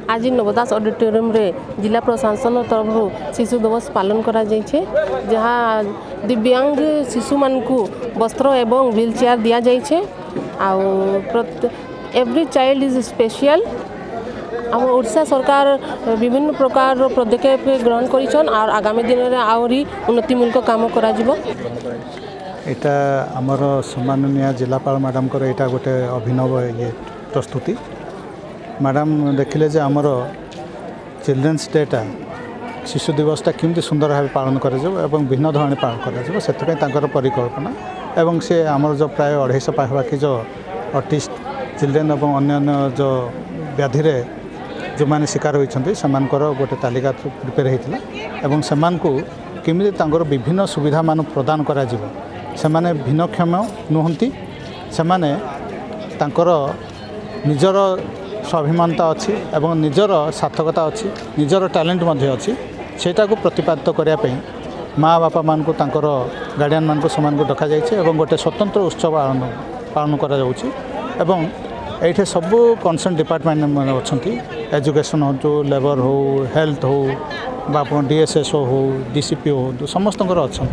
आज नवदास ऑडिटोरियम रे जिला प्रशासन तरफ शिशु दिवस पालन करा जाइछे जहाँ दिव्यांग शिशु मान को वस्त्र एवं व्हील चेयर दिया जाइछे एवरी चाइल्ड इज स्पेशल। आम ओडिशा सरकार विभिन्न प्रकार पदक्षेप ग्रहण करिछन और आगामी दिन में आहरी उन्नतिमूलक काम करा जिवो। एटा आमर सम्माननीय जिलापाल मैडम को एटा गोटे अभिनव ये प्रस्तुति। मैडम देखिले जे आमर चिल्ड्रेन्स डेटा शिशु दिवसटा केमती सुंदर भाव पालन कर भिन्न धरणी पालन कर परिकल्पना एवं से आमर जो प्राय 250 पाखापाखि जो ऑटिस्ट चिल्ड्रेन और अन्य जो व्याधि जो मैंने शिकार होती से गोटे तालिका प्रिपेयर होता एवं से केमी विभिन्न सुविधा मान प्रदान करा से माने भिन्नक्षम नुहंती से माने निजर स्वाभिमानता अच्छी एवं निजर सार्थकता अच्छी निजर टैलेंट अच्छी सेटा को प्रतिपादित करने माँ बापा मान को गार्डियन मान को समान को डका जाइए एवं गोटे स्वतंत्र उत्सव पालन करा जाउछि एवं एठे सब कंसर्न डिपार्टमेंट अच्छा एजुकेशन हो लेबर हो हेल्थ हो डीएसएस हो डीसीपी हो समस्त अच्छा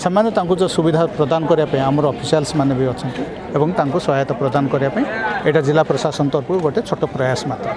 से माने जो सुविधा प्रदान करने आमर ऑफिशियल्स माने भी अच्छा एवं सहायता प्रदान करने यहाँ जिला प्रशासन तरफ गोटे छोट प्रयास मात्र।